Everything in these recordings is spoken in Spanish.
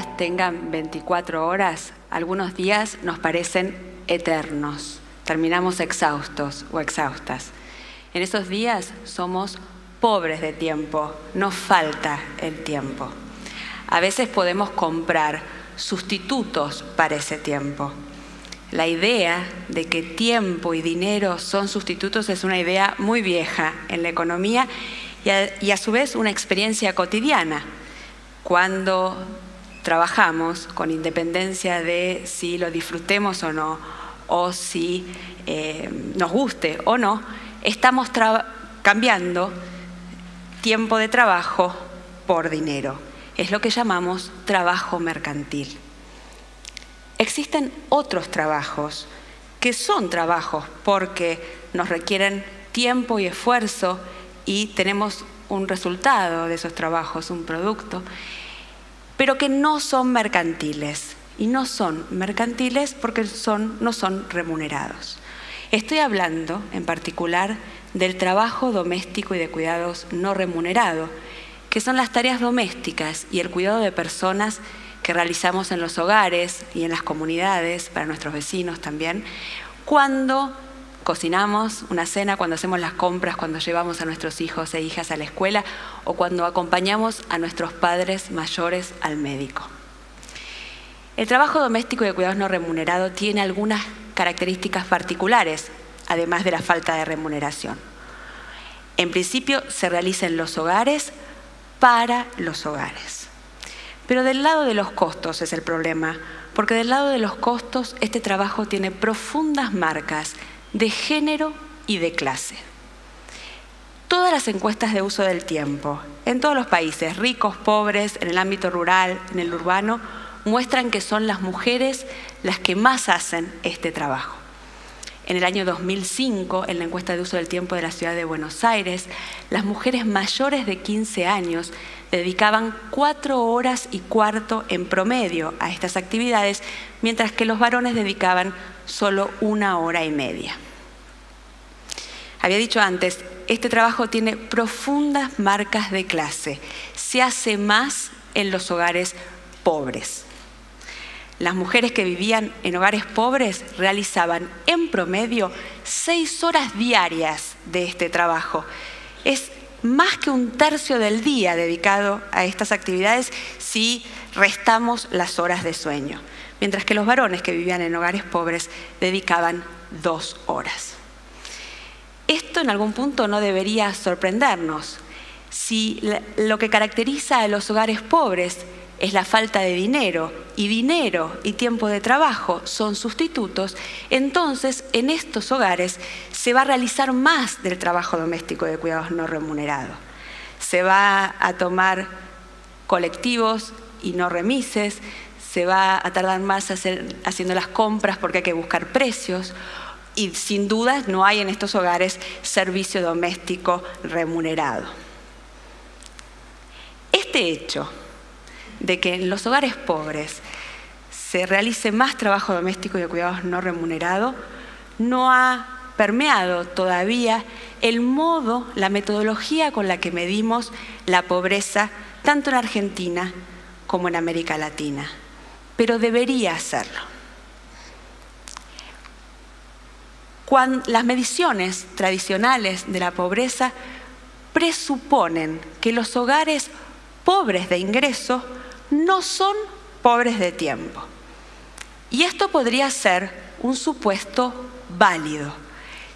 días tengan 24 horas, algunos días nos parecen eternos. Terminamos exhaustos o exhaustas. En esos días somos pobres de tiempo, nos falta el tiempo. A veces podemos comprar sustitutos para ese tiempo. La idea de que tiempo y dinero son sustitutos es una idea muy vieja en la economía y a su vez una experiencia cotidiana. Cuando trabajamos, con independencia de si lo disfrutemos o no, o si nos guste o no, estamos cambiando tiempo de trabajo por dinero. Es lo que llamamos trabajo mercantil. Existen otros trabajos que son trabajos porque nos requieren tiempo y esfuerzo y tenemos un resultado de esos trabajos, un producto, pero que no son mercantiles. Y no son mercantiles porque no son remunerados. Estoy hablando en particular del trabajo doméstico y de cuidados no remunerado, que son las tareas domésticas y el cuidado de personas que realizamos en los hogares y en las comunidades, para nuestros vecinos también, cuando cocinamos una cena, cuando hacemos las compras, cuando llevamos a nuestros hijos e hijas a la escuela o cuando acompañamos a nuestros padres mayores al médico. El trabajo doméstico y de cuidados no remunerado tiene algunas características particulares, además de la falta de remuneración. En principio, se realiza en los hogares para los hogares. Pero del lado de los costos es el problema, porque del lado de los costos este trabajo tiene profundas marcas de género y de clase. Todas las encuestas de uso del tiempo, en todos los países, ricos, pobres, en el ámbito rural, en el urbano, muestran que son las mujeres las que más hacen este trabajo. En el año 2005, en la encuesta de uso del tiempo de la ciudad de Buenos Aires, las mujeres mayores de 15 años dedicaban 4 horas y cuarto en promedio a estas actividades, mientras que los varones dedicaban solo 1 hora y media. Había dicho antes, este trabajo tiene profundas marcas de clase. Se hace más en los hogares pobres. Las mujeres que vivían en hogares pobres realizaban en promedio 6 horas diarias de este trabajo. Es más que 1/3 del día dedicado a estas actividades si restamos las horas de sueño, mientras que los varones que vivían en hogares pobres dedicaban 2 horas. Esto en algún punto no debería sorprendernos. Si lo que caracteriza a los hogares pobres es la falta de dinero y tiempo de trabajo son sustitutos, entonces en estos hogares se va a realizar más del trabajo doméstico de cuidados no remunerado. Se va a tomar colectivos y no remises, se va a tardar más haciendo las compras porque hay que buscar precios y sin dudas no hay en estos hogares servicio doméstico remunerado. Este hecho de que en los hogares pobres se realice más trabajo doméstico y de cuidados no remunerado no ha permeado todavía el modo, la metodología con la que medimos la pobreza tanto en Argentina como en América Latina, pero debería hacerlo. Las mediciones tradicionales de la pobreza presuponen que los hogares pobres de ingreso no son pobres de tiempo. Y esto podría ser un supuesto válido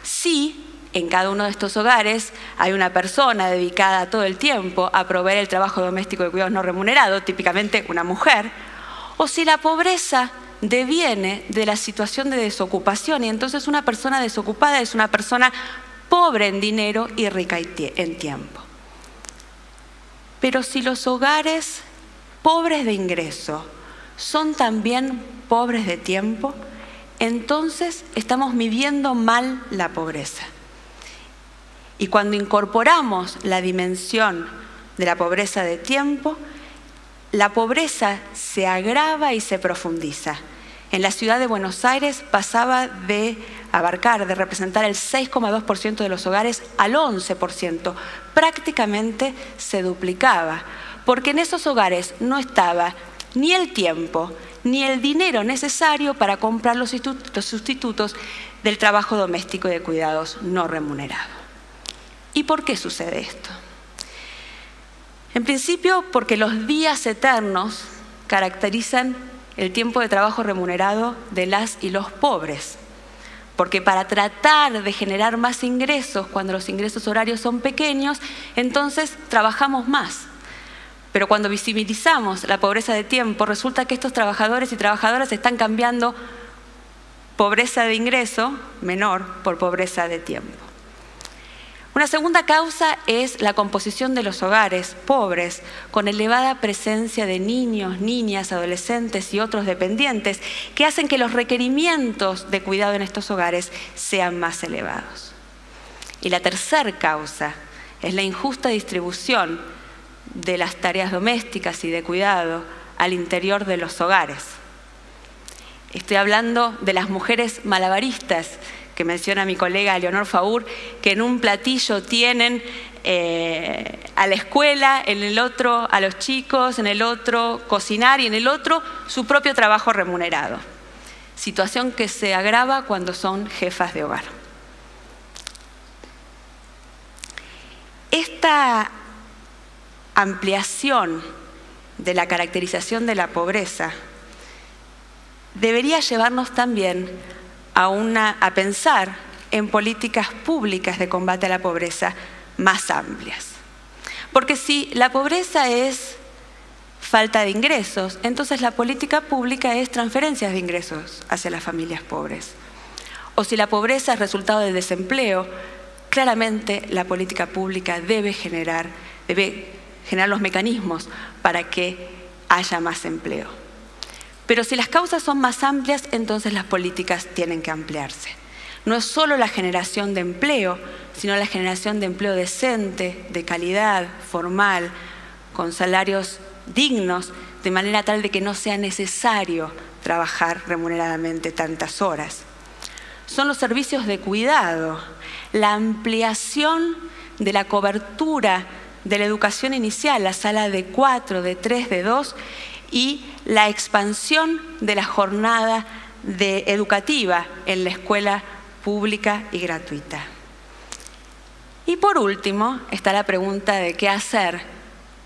si en cada uno de estos hogares hay una persona dedicada todo el tiempo a proveer el trabajo doméstico de cuidados no remunerado, típicamente una mujer, o si la pobreza deviene de la situación de desocupación y entonces una persona desocupada es una persona pobre en dinero y rica en tiempo. Pero si los hogares pobres de ingreso son también pobres de tiempo, entonces estamos midiendo mal la pobreza. Y cuando incorporamos la dimensión de la pobreza de tiempo, la pobreza se agrava y se profundiza. En la ciudad de Buenos Aires pasaba de representar el 6,2% de los hogares al 11%. Prácticamente se duplicaba, porque en esos hogares no estaba ni el tiempo, ni el dinero necesario para comprar los sustitutos del trabajo doméstico y de cuidados no remunerado. ¿Y por qué sucede esto? En principio, porque los días eternos caracterizan el tiempo de trabajo remunerado de las y los pobres. Porque para tratar de generar más ingresos, cuando los ingresos horarios son pequeños, entonces trabajamos más. Pero cuando visibilizamos la pobreza de tiempo, resulta que estos trabajadores y trabajadoras están cambiando pobreza de ingreso menor por pobreza de tiempo. Una segunda causa es la composición de los hogares pobres, con elevada presencia de niños, niñas, adolescentes y otros dependientes, que hacen que los requerimientos de cuidado en estos hogares sean más elevados. Y la tercera causa es la injusta distribución de las tareas domésticas y de cuidado al interior de los hogares. Estoy hablando de las mujeres malabaristas que menciona mi colega Leonor Faur, que en un platillo tienen a la escuela, en el otro a los chicos, en el otro cocinar y en el otro su propio trabajo remunerado. Situación que se agrava cuando son jefas de hogar. Esta ampliación de la caracterización de la pobreza debería llevarnos también a pensar en políticas públicas de combate a la pobreza más amplias. Porque si la pobreza es falta de ingresos, entonces la política pública es transferencias de ingresos hacia las familias pobres. O si la pobreza es resultado del desempleo, claramente la política pública debe generar los mecanismos para que haya más empleo. Pero si las causas son más amplias, entonces las políticas tienen que ampliarse. No es solo la generación de empleo, sino la generación de empleo decente, de calidad, formal, con salarios dignos, de manera tal de que no sea necesario trabajar remuneradamente tantas horas. Son los servicios de cuidado, la ampliación de la cobertura de la educación inicial, la sala de 4, de 3, de 2, y la expansión de la jornada educativa en la escuela pública y gratuita. Y por último, está la pregunta de qué hacer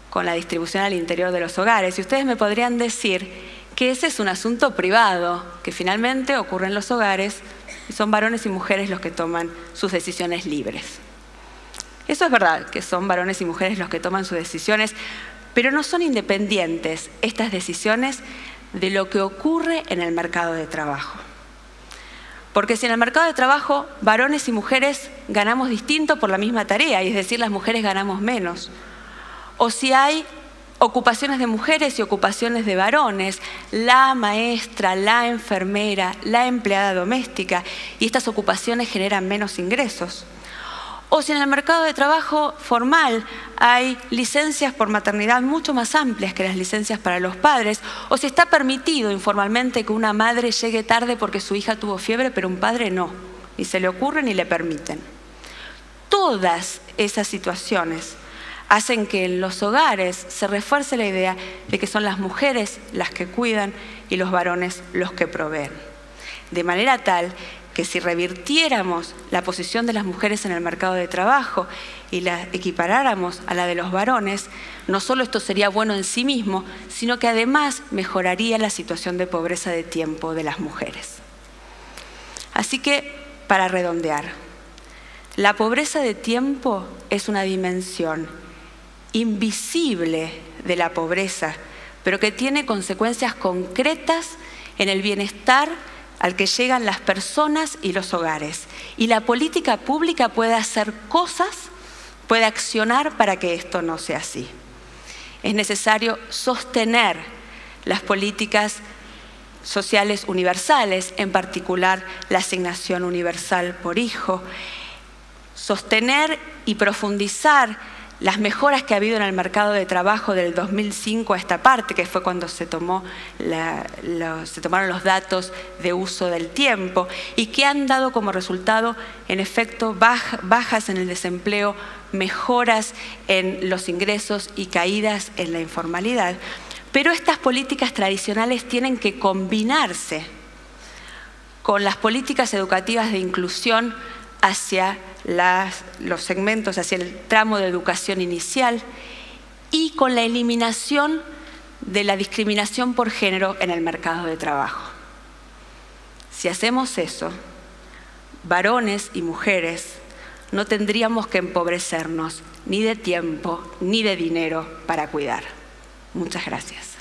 con la distribución al interior de los hogares. Y ustedes me podrían decir que ese es un asunto privado, que finalmente ocurre en los hogares y son varones y mujeres los que toman sus decisiones libres. Eso es verdad, que son varones y mujeres los que toman sus decisiones, pero no son independientes estas decisiones de lo que ocurre en el mercado de trabajo. Porque si en el mercado de trabajo varones y mujeres ganamos distinto por la misma tarea, y es decir, las mujeres ganamos menos, o si hay ocupaciones de mujeres y ocupaciones de varones, la maestra, la enfermera, la empleada doméstica, y estas ocupaciones generan menos ingresos. O si en el mercado de trabajo formal hay licencias por maternidad mucho más amplias que las licencias para los padres, o si está permitido informalmente que una madre llegue tarde porque su hija tuvo fiebre, pero un padre no, ni se le ocurre ni le permiten. Todas esas situaciones hacen que en los hogares se refuerce la idea de que son las mujeres las que cuidan y los varones los que proveen. De manera tal que si revirtiéramos la posición de las mujeres en el mercado de trabajo y la equiparáramos a la de los varones, no solo esto sería bueno en sí mismo, sino que además mejoraría la situación de pobreza de tiempo de las mujeres. Así que, para redondear, la pobreza de tiempo es una dimensión invisible de la pobreza, pero que tiene consecuencias concretas en el bienestar al que llegan las personas y los hogares. Y la política pública puede hacer cosas, puede accionar para que esto no sea así. Es necesario sostener las políticas sociales universales, en particular la asignación universal por hijo, sostener y profundizar las mejoras que ha habido en el mercado de trabajo del 2005 a esta parte, que fue cuando se tomaron los datos de uso del tiempo y que han dado como resultado, en efecto, bajas en el desempleo, mejoras en los ingresos y caídas en la informalidad, Pero estas políticas tradicionales tienen que combinarse con las políticas educativas de inclusión hacia los segmentos, hacia el tramo de educación inicial y con la eliminación de la discriminación por género en el mercado de trabajo. Si hacemos eso, varones y mujeres no tendríamos que empobrecernos ni de tiempo ni de dinero para cuidar. Muchas gracias.